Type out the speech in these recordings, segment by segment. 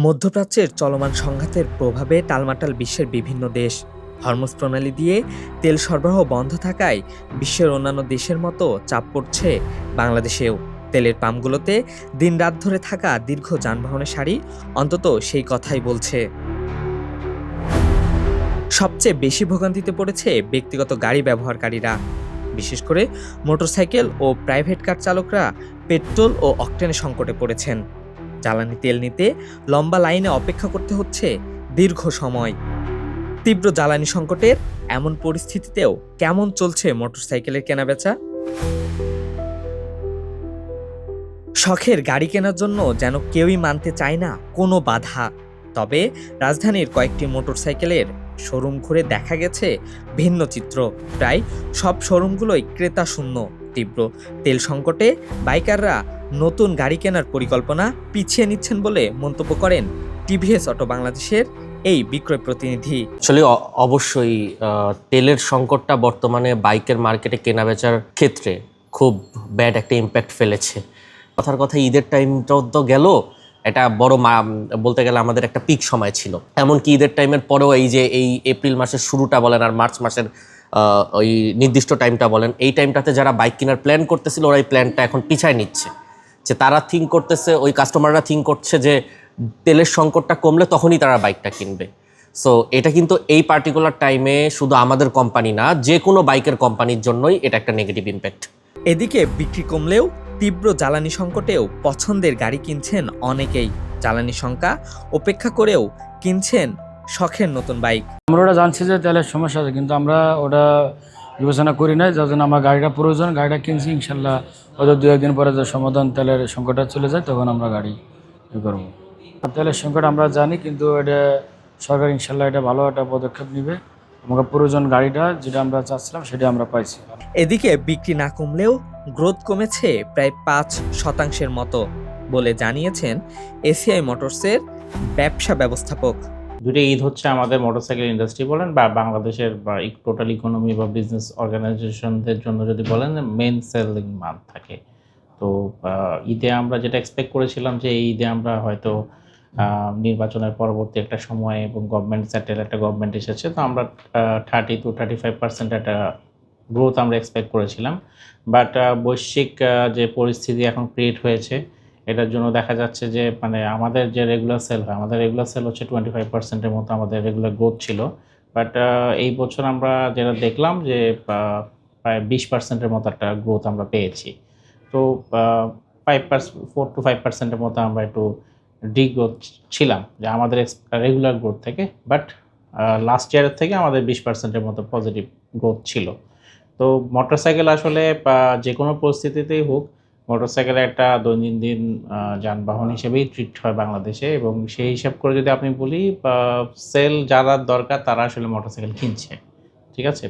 মধ্যপ্রাচ্যের চলমান সংঘাতের প্রভাবে টালমাটাল বিশ্বের বিভিন্ন দেশ। হরমুজ প্রণালী দিয়ে তেল সরবরাহ বন্ধ থাকায় বিশ্বের অন্যান্য দেশের মতো চাপ পড়ছে বাংলাদেশেও। তেলের পাম্পগুলোতে দিনরাত ধরে থাকা দীর্ঘ যানবাহনের সারি অন্তত সেই কথাই বলছে। সবচেয়ে বেশি ভোগান্তিতে পড়েছে ব্যক্তিগত গাড়ি ব্যবহারকারীরা, বিশেষ করে মোটরসাইকেল ও প্রাইভেট কার চালকরা পেট্রোল ও অকটেনের সংকটে পড়েছেন। জ্বালানি তেল নিতে লম্বা লাইনে অপেক্ষা করতে হচ্ছে দীর্ঘ সময়। তীব্র জ্বালানি সংকটের এমন পরিস্থিতিতেও কেমন চলছে মোটরসাইকেলের কেনাবেচা? শখের গাড়ি কেনার জন্য যেন কেউই মানতে চায় না কোনো বাধা। তবে রাজধানীর কয়েকটি মোটরসাইকেলের শোরুম ঘুরে দেখা গেছে ভিন্ন চিত্র। প্রায় সব শোরুমগুলোই ক্রেতা শূন্য। তীব্র তেল সংকটে বাইকাররা নতুন গাড়ি কেনার পরিকল্পনা পিছিয়ে নিচ্ছেন বলে মন্তব্য করেন টিভিএস অটো বাংলাদেশের এই বিক্রয় প্রতিনিধি। আসলে অবশ্যই তেলের সংকটটা বর্তমানে বাইকের মার্কেটে কেনাবেচার ক্ষেত্রে খুব ব্যাড একটা ইম্প্যাক্ট ফেলেছে। কথার কথা ঈদের টাইমটাও তো গেল, এটা বড় বলতে গেলে আমাদের একটা পিক সময় ছিল। এমনকি ঈদের টাইমের পরেও এই এপ্রিল মাসের শুরুটা বলেন আর মার্চ মাসের ওই নির্দিষ্ট টাইমটা বলেন, এই টাইমটাতে যারা বাইক কেনার প্ল্যান করতেছিল ওরা এই প্ল্যানটা এখন পিছায় নিচ্ছে। যে তারা থিঙ্ক করতেছে, ওই কাস্টমাররা থিঙ্ক করছে যে তেলের সংকটটা কমলে তখনই তারা বাইকটা কিনবে। সো এটা কিন্তু এই পার্টিকুলার টাইমে শুধু আমাদের কোম্পানি না, যে কোনো বাইকের কোম্পানির জন্যই এটা একটা নেগেটিভ ইম্প্যাক্ট। এদিকে বিক্রি কমলেও তীব্র জ্বালানি সংকটেও পছন্দের গাড়ি কিনছেন অনেকেই। জ্বালানি সংখ্যা উপেক্ষা করেও কিনছেন শখের নতুন বাইক। আমরা ওটা জানছি যে তেলের সমস্যা আছে, কিন্তু আমরা ওটা বিবেচনা করি নাই, যার জন্য আমার গাড়িটা প্রয়োজন। গাড়িটা কিনছি, ইনশাল্লাহ হয়তো 2-1 দিন পরে যে সমাধান তেলের সংকটটা চলে যায় তখন আমরা গাড়ি করবো। তেলের সংকট আমরা জানি, কিন্তু এটা সরকার ইনশাল্লাহ এটা ভালো একটা পদক্ষেপ নেবে। আমাকে প্রয়োজন গাড়িটা যেটা আমরা চাচ্ছিলাম সেটা আমরা পাইছি। এদিকে বিক্রি না কমলেও গ্রোথ কমেছে প্রায় 5% মতো বলে জানিয়েছেন এসিআই মোটরসের ব্যবসা ব্যবস্থাপক। দুটো ঈদ হচ্ছে আমাদের মোটরসাইকেল ইন্ডাস্ট্রি বলেন বা বাংলাদেশের বা টোটাল ইকোনমি বা বিজনেস অর্গানাইজেশনদের জন্য যদি বলেন, মেন সেলিং মান্থ থাকে। তো ঈদে আমরা যেটা এক্সপেক্ট করেছিলাম যে এই ঈদে আমরা হয়তো নির্বাচনের পরবর্তী একটা সময় এবং গভর্নমেন্ট সেটেল একটা গভর্নমেন্ট এসেছে, তো আমরা 30-35% একটা গ্রোথ আমরা এক্সপেক্ট করেছিলাম। বাট বৈশ্বিক যে পরিস্থিতি এখন ক্রিয়েট হয়েছে, এটার জন্য দেখা যাচ্ছে যে মানে আমাদের যে রেগুলার সেল হয়, আমাদের রেগুলার সেল হচ্ছে 25%-এর মতো আমাদের রেগুলার গ্রোথ ছিল। বাট এই বছর আমরা যেটা দেখলাম যে প্রায় 20%-এর মতো একটা গ্রোথ আমরা পেয়েছি। তো 4-5%-এর মতো আমরা একটু ডিগ্রোথ ছিলাম যে আমাদের রেগুলার গ্রোথ থেকে। বাট লাস্ট ইয়ারের থেকে আমাদের 20%-এর মতো পজিটিভ গ্রোথ ছিল। তো মোটরসাইকেল আসলে যে কোনো পরিস্থিতিতেই হোক, মোটরসাইকেল একটা দৈনন্দিন যানবাহন হিসেবেই ট্রিট হয় বাংলাদেশে, এবং সেই হিসাব করে যদি আপনি বলি সেল যারা দরকার তারা আসলে মোটরসাইকেল কিনছে, ঠিক আছে,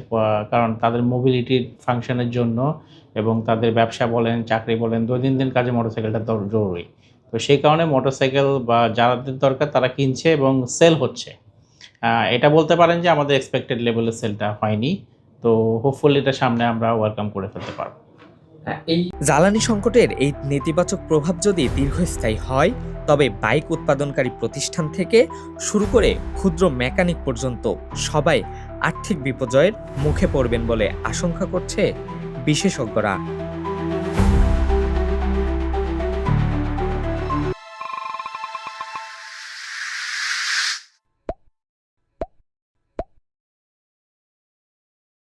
কারণ তাদের মোবিলিটির ফাংশনের জন্য এবং তাদের ব্যবসা বলেন, চাকরি বলেন, দৈনন্দিন কাজে মোটরসাইকেলটা জরুরি। তো সেই কারণে মোটরসাইকেল বা যাদের দরকার তারা কিনছে এবং সেল হচ্ছে। এটা বলতে পারেন যে আমাদের এক্সপেক্টেড লেভেলের সেলটা হয়নি, তো হোপফুলি এটা সামনে আমরা ওয়েলকাম করে ফেলতে পারবো। এই জ্বালানি সংকটের এই নেতিবাচক প্রভাব যদি দীর্ঘস্থায়ী হয়, তবে বাইক উৎপাদনকারী প্রতিষ্ঠান থেকে শুরু করে ক্ষুদ্র মেকানিক পর্যন্ত সবাই আর্থিক বিপর্যয়ের মুখে পড়বেন বলে আশঙ্কা করছে বিশেষজ্ঞরা।